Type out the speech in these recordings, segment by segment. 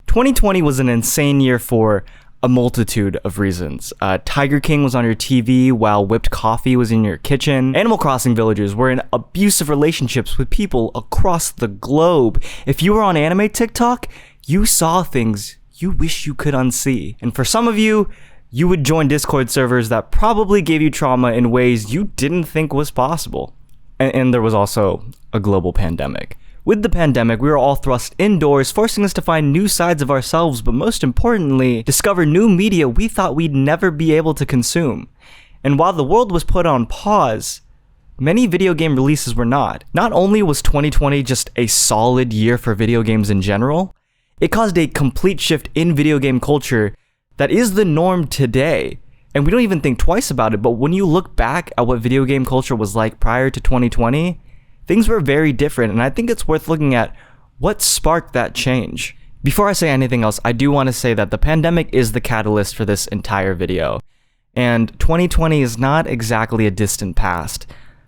2020 was an insane year for a multitude of reasons. Tiger King was on your TV while whipped coffee was in your kitchen. Animal Crossing villagers were in abusive relationships with people across the globe. If you were on anime TikTok, you saw things you wish you could unsee. And for some of you, you would join Discord servers that probably gave you trauma in ways you didn't think was possible. And there was also a global pandemic. With the pandemic, we were all thrust indoors, forcing us to find new sides of ourselves, but most importantly, discover new media we thought we'd never be able to consume. And while the world was put on pause, many video game releases were not. Not only was 2020 just a solid year for video games in general, it caused a complete shift in video game culture that is the norm today. And we don't even think twice about it, but when you look back at what video game culture was like prior to 2020, things were very different, and I think it's worth looking at what sparked that change. Before I say anything else, I do want to say that the pandemic is the catalyst for this entire video, and 2020 is not exactly a distant past.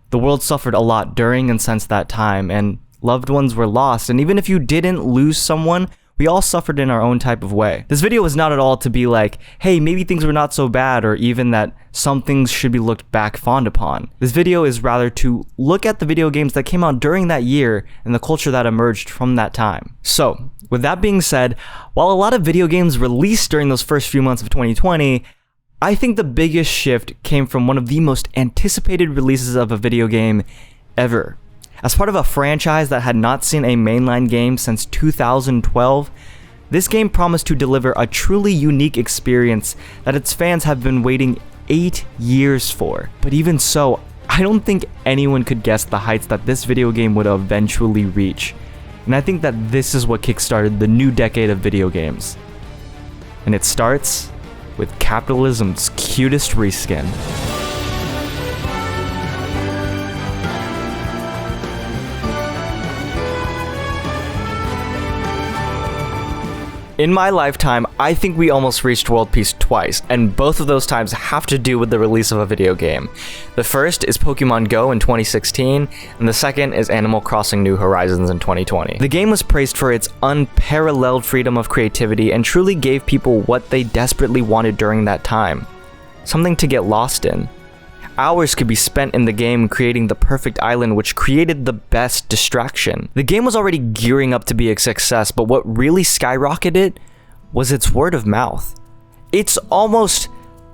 The world suffered a lot during and since that time, and loved ones were lost, and even if you didn't lose someone, we all suffered in our own type of way. This video is not at all to be like, hey, maybe things were not so bad, or even that some things should be looked back fond upon. This video is rather to look at the video games that came out during that year and the culture that emerged from that time. So, with that being said, while a lot of video games released during those first few months of 2020, I think the biggest shift came from one of the most anticipated releases of a video game ever. As part of a franchise that had not seen a mainline game since 2012, this game promised to deliver a truly unique experience that its fans have been waiting 8 years for. But even so, I don't think anyone could guess the heights that this video game would eventually reach. And I think that this is what kickstarted the new decade of video games. And it starts with capitalism's cutest reskin. In my lifetime, I think we almost reached world peace twice, and both of those times have to do with the release of a video game. The first is Pokemon Go in 2016, and the second is Animal Crossing New Horizons in 2020. The game was praised for its unparalleled freedom of creativity and truly gave people what they desperately wanted during that time. Something to get lost in. Hours could be spent in the game creating the perfect island, which created the best distraction. The game was already gearing up to be a success, but what really skyrocketed was its word of mouth. It's almost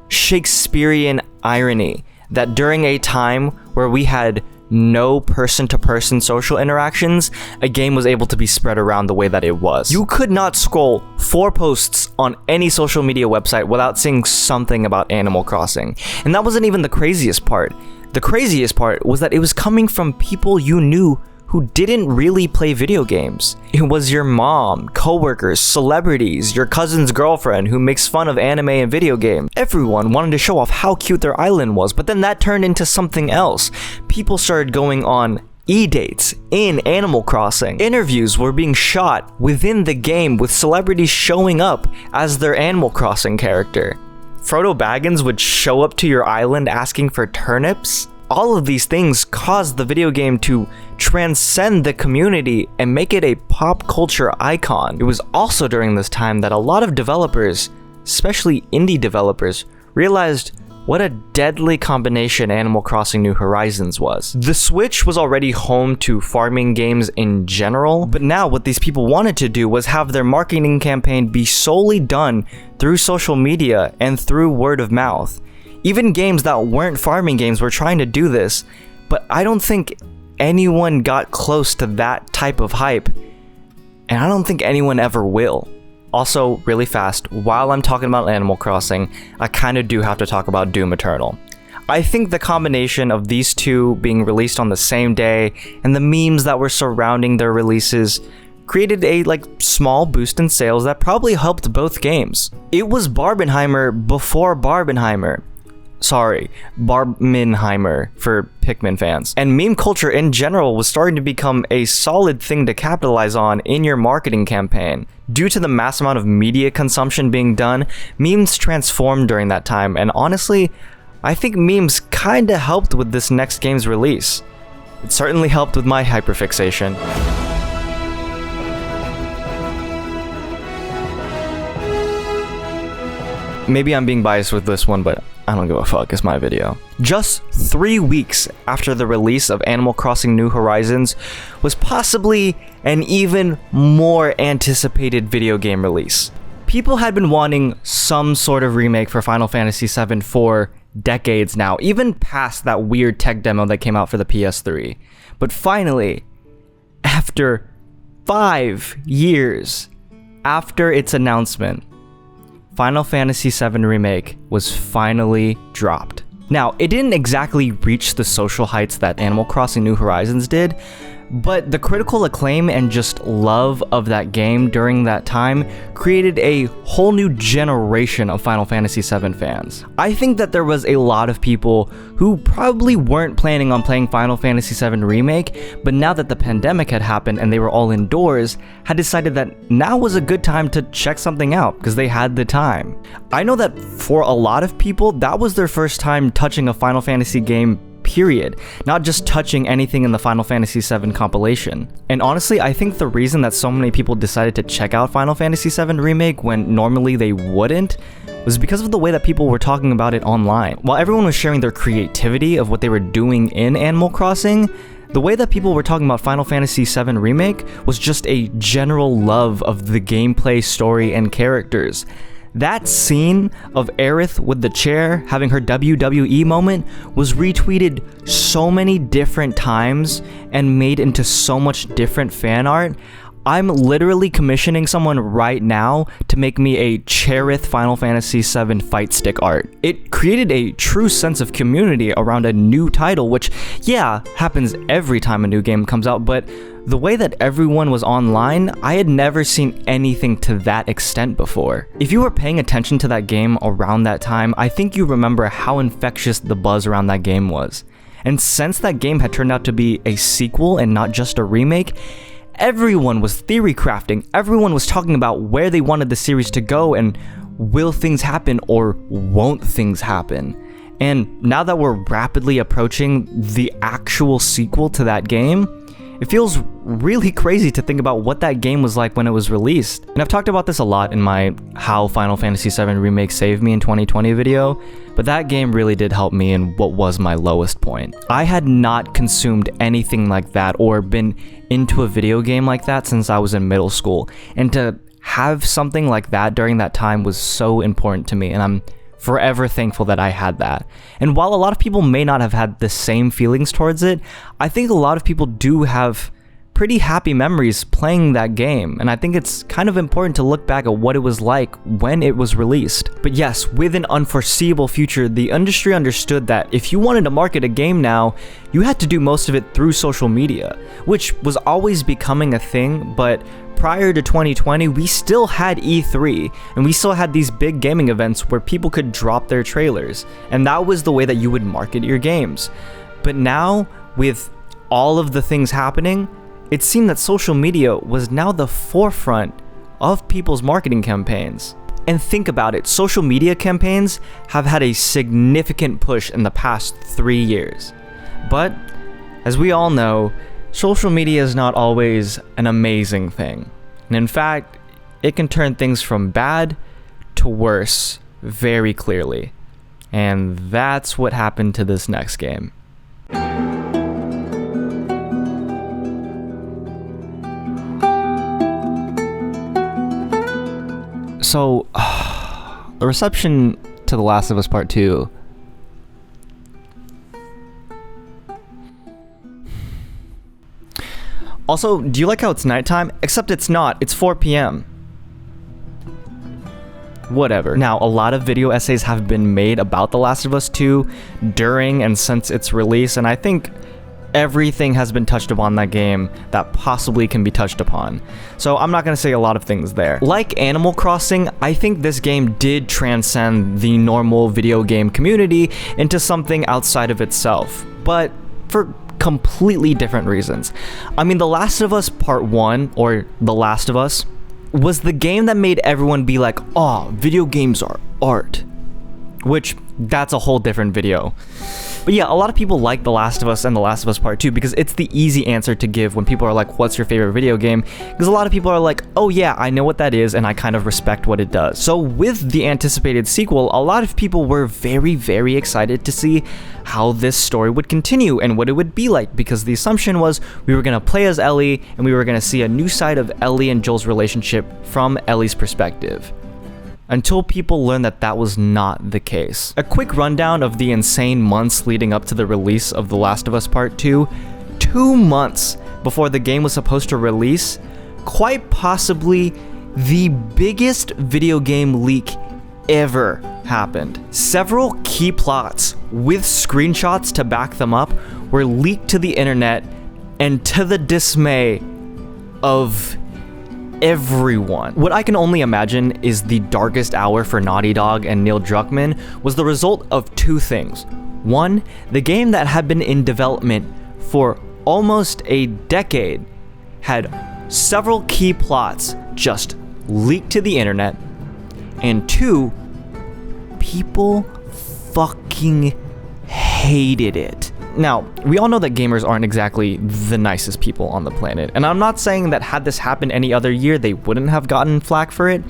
Shakespearean irony that during a time where we had no person-to-person social interactions, a game was able to be spread around the way that it was. You could not scroll 4 posts on any social media website without seeing something about Animal Crossing. And that wasn't even the craziest part. The craziest part was that it was coming from people you knew who didn't really play video games. It was your mom, coworkers, celebrities, your cousin's girlfriend who makes fun of anime and video games. Everyone wanted to show off how cute their island was, but then that turned into something else. People started going on e-dates in Animal Crossing. Interviews were being shot within the game with celebrities showing up as their Animal Crossing character. Frodo Baggins would show up to your island asking for turnips. All of these things caused the video game to transcend the community and make it a pop culture icon. It was also during this time that a lot of developers, especially indie developers, realized what a deadly combination Animal Crossing New Horizons was. The Switch was already home to farming games in general, but now what these people wanted to do was have their marketing campaign be solely done through social media and through word of mouth. Even games that weren't farming games were trying to do this, but I don't think anyone got close to that type of hype, and I don't think anyone ever will. Also, really fast, while I'm talking about Animal Crossing, I kinda do have to talk about Doom Eternal. I think the combination of these two being released on the same day, and the memes that were surrounding their releases, created a small boost in sales that probably helped both games. It was Barbenheimer before Barbenheimer. Sorry, Barbenheimer for Pikmin fans. And meme culture in general was starting to become a solid thing to capitalize on in your marketing campaign. Due to the mass amount of media consumption being done, memes transformed during that time, and honestly, I think memes kinda helped with this next game's release. It certainly helped with my hyperfixation. maybe I'm being biased with this one, but I don't give a fuck, it's my video. Just 3 weeks after the release of Animal Crossing New Horizons was possibly an even more anticipated video game release. People had been wanting some sort of remake for Final Fantasy VII for decades now, even past that weird tech demo that came out for the PS3. But finally, after 5 years after its announcement, Final Fantasy VII Remake was finally dropped. Now, it didn't exactly reach the social heights that Animal Crossing New Horizons did, but the critical acclaim and just love of that game during that time created a whole new generation of Final Fantasy VII fans. I think that there was a lot of people who probably weren't planning on playing Final Fantasy VII Remake, but now that the pandemic had happened and they were all indoors, had decided that now was a good time to check something out because they had the time. I know that for a lot of people, that was their first time touching a Final Fantasy game, period, not just touching anything in the Final Fantasy VII compilation. And honestly, I think the reason that so many people decided to check out Final Fantasy VII Remake when normally they wouldn't was because of the way that people were talking about it online. While everyone was sharing their creativity of what they were doing in Animal Crossing, the way that people were talking about Final Fantasy VII Remake was just a general love of the gameplay, story, and characters. That scene of Aerith with the chair having her WWE moment was retweeted so many different times and made into so much different fan art. I'm literally commissioning someone right now to make me a Cherith Final Fantasy VII fight stick art. It created a true sense of community around a new title, which, yeah, happens every time a new game comes out, but the way that everyone was online, I had never seen anything to that extent before. If you were paying attention to that game around that time, I think you remember how infectious the buzz around that game was. And since that game had turned out to be a sequel and not just a remake, everyone was theory crafting, everyone was talking about where they wanted the series to go and will things happen or won't things happen. And now that we're rapidly approaching the actual sequel to that game, it feels really crazy to think about what that game was like when it was released. And I've talked about this a lot in my How Final Fantasy VII Remake Saved Me in 2020 video, but that game really did help me in what was my lowest point. I had not consumed anything like that or been into a video game like that since I was in middle school, and to have something like that during that time was so important to me, and I'm forever thankful that I had that. And while a lot of people may not have had the same feelings towards it, I think a lot of people do have pretty happy memories playing that game, and I think it's kind of important to look back at what it was like when it was released. But yes, with an unforeseeable future, the industry understood that if you wanted to market a game now, you had to do most of it through social media, which was always becoming a thing, but prior to 2020, we still had E3, and we still had these big gaming events where people could drop their trailers, and that was the way that you would market your games. But now, with all of the things happening, it seemed that social media was now the forefront of people's marketing campaigns. And think about it, social media campaigns have had a significant push in the past 3 years. But, as we all know, social media is not always an amazing thing. And in fact, it can turn things from bad to worse very clearly. And that's what happened to this next game. So, the reception to The Last of Us Part 2. Also, do you like how it's nighttime? Except it's not, it's 4 p.m. Whatever. Now, a lot of video essays have been made about The Last of Us 2 during and since its release, and I think everything has been touched upon that game that possibly can be touched upon. So I'm not going to say a lot of things there. Like Animal Crossing, I think this game did transcend the normal video game community into something outside of itself, but for completely different reasons. I mean, The Last of Us Part 1, or The Last of Us, was the game that made everyone be like, oh, video games are art. Which, that's a whole different video. But yeah, a lot of people like The Last of Us and The Last of Us Part 2 because it's the easy answer to give when people are like, what's your favorite video game? Because a lot of people are like, oh yeah, I know what that is and I kind of respect what it does. So with the anticipated sequel, a lot of people were very, very excited to see how this story would continue and what it would be like, because the assumption was we were going to play as Ellie and we were going to see a new side of Ellie and Joel's relationship from Ellie's perspective. Until people learned that that was not the case. A quick rundown of the insane months leading up to the release of The Last of Us Part 2. 2 months before the game was supposed to release, quite possibly the biggest video game leak ever happened. Several key plots with screenshots to back them up were leaked to the internet, and to the dismay of everyone. What I can only imagine is the darkest hour for Naughty Dog and Neil Druckmann was the result of 2 things. One, the game that had been in development for almost a decade had several key plots just leaked to the internet. And 2, people fucking hated it. Now, we all know that gamers aren't exactly the nicest people on the planet, and I'm not saying that had this happened any other year, they wouldn't have gotten flack for it,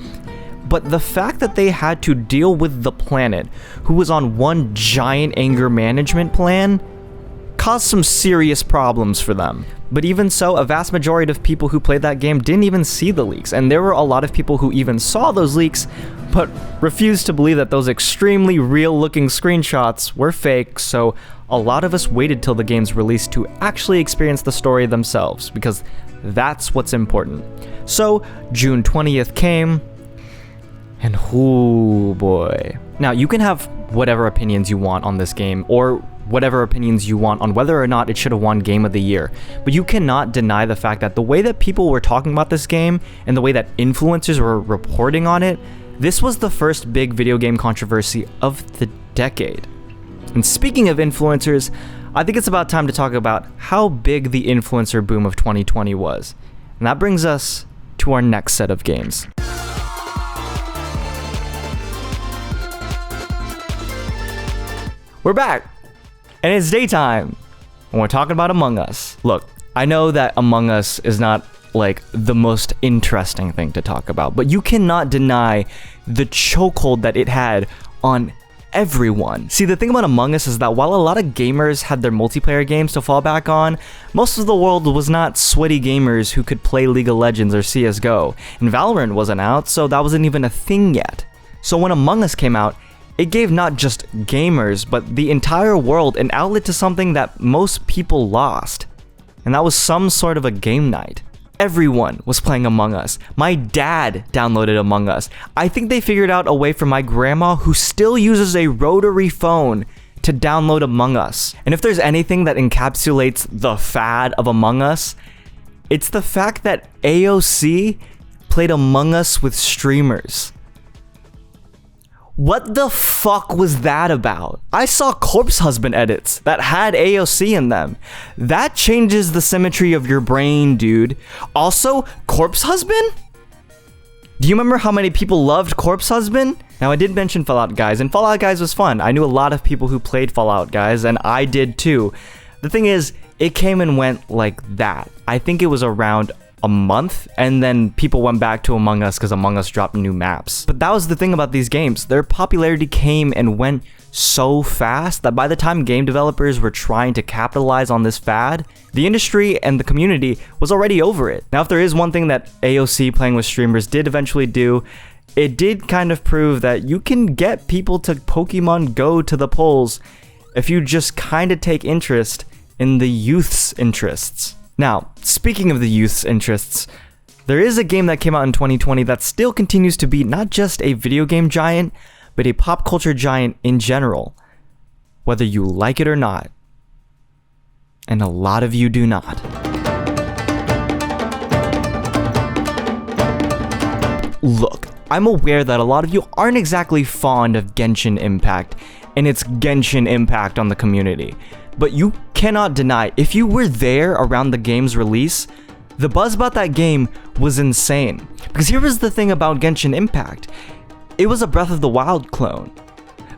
but the fact that they had to deal with the planet, who was on one giant anger management plan, caused some serious problems for them. But even so, a vast majority of people who played that game didn't even see the leaks, and there were a lot of people who even saw those leaks, but refused to believe that those extremely real-looking screenshots were fake, so a lot of us waited till the game's release to actually experience the story themselves, because that's what's important. So, June 20th came, and oh boy. Now, you can have whatever opinions you want on this game, or whatever opinions you want on whether or not it should have won Game of the Year, but you cannot deny the fact that the way that people were talking about this game, and the way that influencers were reporting on it, this was the first big video game controversy of the decade. And speaking of influencers, I think it's about time to talk about how big the influencer boom of 2020 was. And that brings us to our next set of games. We're back! And it's daytime! And we're talking about Among Us. Look, I know that Among Us is not like the most interesting thing to talk about, but you cannot deny the chokehold that it had on everyone. See, the thing about Among Us is that while a lot of gamers had their multiplayer games to fall back on, most of the world was not sweaty gamers who could play League of Legends or CSGO, and Valorant wasn't out, so that wasn't even a thing yet. So when Among Us came out, it gave not just gamers, but the entire world an outlet to something that most people lost, and that was some sort of a game night. Everyone was playing Among Us. My dad downloaded Among Us. I think they figured out a way for my grandma, who still uses a rotary phone, to download Among Us. And if there's anything that encapsulates the fad of Among Us, it's the fact that AOC played Among Us with streamers. What the fuck was that about? I saw Corpse Husband edits that had AOC in them. That changes the symmetry of your brain, dude. Also, Corpse Husband? Do you remember how many people loved Corpse Husband? Now, I did mention Fallout Guys, and Fallout Guys was fun. I knew a lot of people who played Fallout Guys, and I did too. The thing is, it came and went like that. I think it was around a month, and then people went back to Among Us because Among Us dropped new maps. But that was the thing about these games. Their popularity came and went so fast that by the time game developers were trying to capitalize on this fad, the industry and the community was already over it. Now, if there is one thing that AOC playing with streamers did eventually do, it did kind of prove that you can get people to Pokemon Go to the polls if you just kind of take interest in the youth's interests. Now, speaking of the youth's interests, there is a game that came out in 2020 that still continues to be not just a video game giant, but a pop culture giant in general, whether you like it or not. And a lot of you do not. Look, I'm aware that a lot of you aren't exactly fond of Genshin Impact and its Genshin impact on the community. But you cannot deny, if you were there around the game's release, the buzz about that game was insane. Because here was the thing about Genshin Impact. It was a Breath of the Wild clone.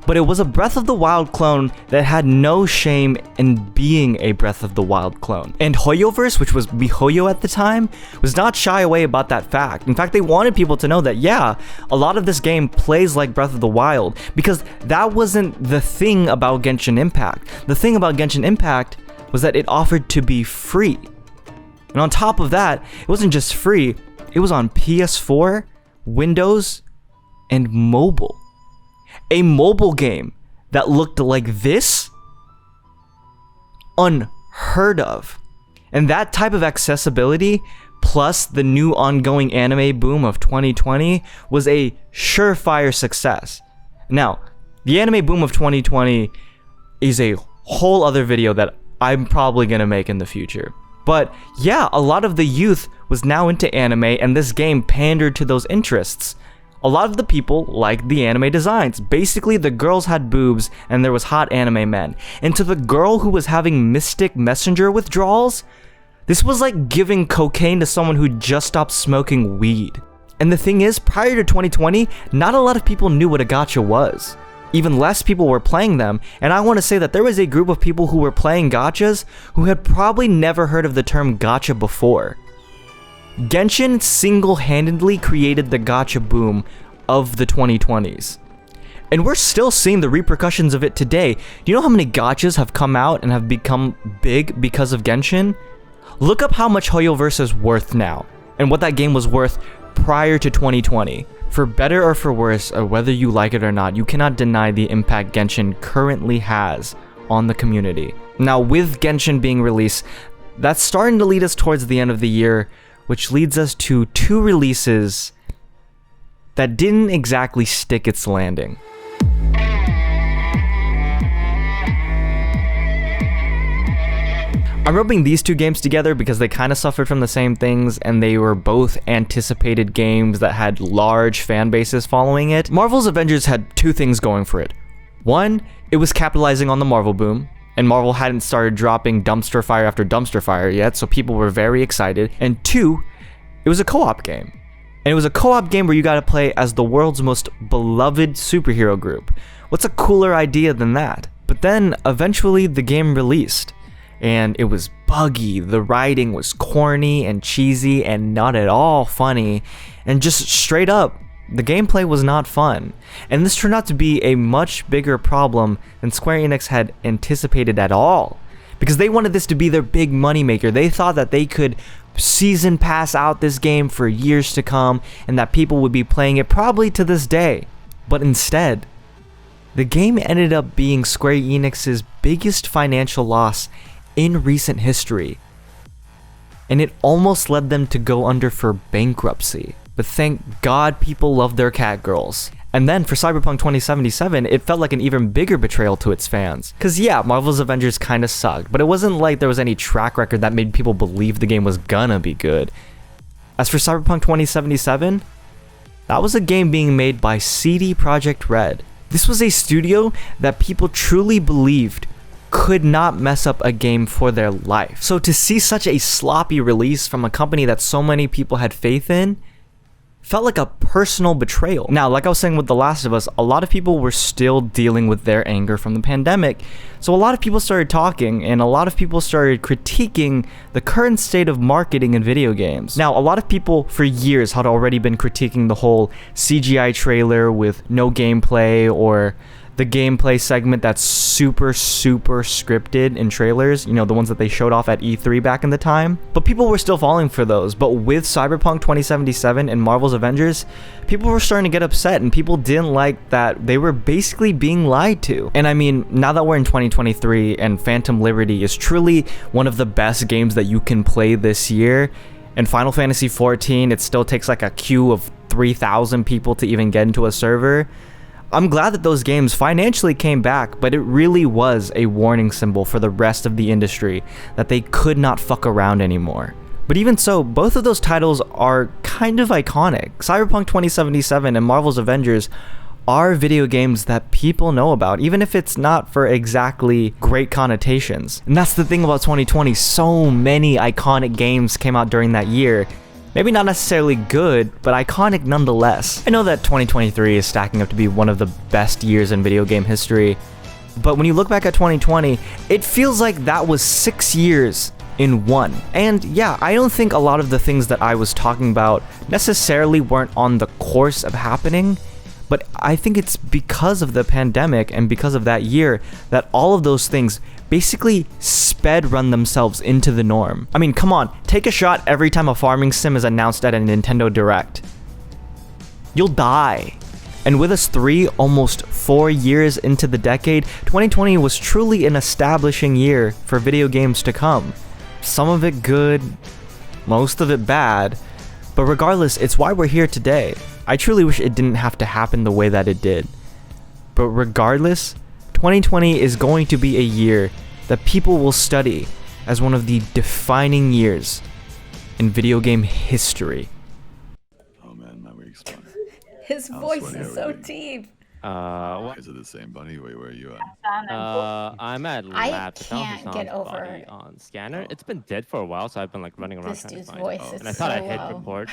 but it was a Breath of the Wild clone that had no shame in being a Breath of the Wild clone. And Hoyoverse, which was miHoYo at the time, was not shy away about that fact. In fact, they wanted people to know that, yeah, a lot of this game plays like Breath of the Wild, because that wasn't the thing about Genshin Impact. The thing about Genshin Impact was that it offered to be free. And on top of that, it wasn't just free, it was on PS4, Windows, and mobile. A mobile game that looked like this? Unheard of. And that type of accessibility, plus the new ongoing anime boom of 2020, was a surefire success. Now, the anime boom of 2020 is a whole other video that I'm probably gonna make in the future. But yeah, a lot of the youth was now into anime, and this game pandered to those interests. A lot of the people liked the anime designs. Basically, the girls had boobs and there was hot anime men. And to the girl who was having Mystic Messenger withdrawals, this was like giving cocaine to someone who just stopped smoking weed. And the thing is, prior to 2020, not a lot of people knew what a gacha was. Even less people were playing them, and I want to say that there was a group of people who were playing gachas who had probably never heard of the term gacha before. Genshin single-handedly created the gacha boom of the 2020s. And we're still seeing the repercussions of it today. Do you know how many gachas have come out and have become big because of Genshin? Look up how much Hoyoverse is worth now, and what that game was worth prior to 2020. For better or for worse, or whether you like it or not, you cannot deny the impact Genshin currently has on the community. Now, with Genshin being released, that's starting to lead us towards the end of the year, which leads us to two releases that didn't exactly stick its landing. I'm rubbing these two games together because they kind of suffered from the same things, and they were both anticipated games that had large fan bases following it. Marvel's Avengers had two things going for it. One, it was capitalizing on the Marvel boom, and Marvel hadn't started dropping dumpster fire after dumpster fire yet, so people were very excited. And two, it was a co-op game. And it was a co-op game where you got to play as the world's most beloved superhero group. What's a cooler idea than that? But then, eventually, the game released. And it was buggy, the writing was corny and cheesy and not at all funny, and just straight up, the gameplay was not fun. And this turned out to be a much bigger problem than Square Enix had anticipated at all, because they wanted this to be their big moneymaker. They thought that they could season pass out this game for years to come, and that people would be playing it probably to this day. But instead, the game ended up being Square Enix's biggest financial loss in recent history, and it almost led them to go under for bankruptcy. But thank God people love their cat girls. And then for Cyberpunk 2077, it felt like an even bigger betrayal to its fans. Cause yeah, Marvel's Avengers kinda sucked, but it wasn't like there was any track record that made people believe the game was gonna be good. As for Cyberpunk 2077, that was a game being made by CD Projekt Red. This was a studio that people truly believed could not mess up a game for their life. So to see such a sloppy release from a company that so many people had faith in felt like a personal betrayal. Now, like I was saying with The Last of Us, a lot of people were still dealing with their anger from the pandemic. So a lot of people started talking, and a lot of people started critiquing the current state of marketing in video games. Now, a lot of people for years had already been critiquing the whole CGI trailer with no gameplay, or the gameplay segment that's super scripted in trailers, you know, the ones that they showed off at E3 back in the time. But people were still falling for those. But with Cyberpunk 2077 and Marvel's Avengers, people were starting to get upset, and people didn't like that they were basically being lied to. And I mean, now that we're in 2023 and Phantom Liberty is truly one of the best games that you can play this year, and Final Fantasy XIV, it still takes like a queue of 3,000 people to even get into a server. I'm glad that those games financially came back, but it really was a warning symbol for the rest of the industry that they could not fuck around anymore. But even so, both of those titles are kind of iconic. Cyberpunk 2077 and Marvel's Avengers are video games that people know about, even if it's not for exactly great connotations. And that's the thing about 2020, so many iconic games came out during that year. Maybe not necessarily good, but iconic nonetheless. I know that 2023 is stacking up to be one of the best years in video game history, but when you look back at 2020, it feels like that was 6 years in one. And yeah, I don't think a lot of the things that I was talking about necessarily weren't on the course of happening, but I think it's because of the pandemic and because of that year that all of those things basically sped run themselves into the norm. I mean, come on, take a shot every time a farming sim is announced at a Nintendo Direct. You'll die. And with us almost 4 years into the decade, 2020 was truly an establishing year for video games to come. Some of it good, most of it bad, but regardless, it's why we're here today. I truly wish it didn't have to happen the way that it did. But regardless, 2020 is going to be a year that people will study as one of the defining years in video game history. Oh man, my week's fun. His voice is so deep. What? Is it the same bunny? Wait, where are you at? I'm at I lab. can't get over on scanner. It's been dead for a while, so I've been like running around this trying to dude's find voice. it. It's And I thought so I hit low. report.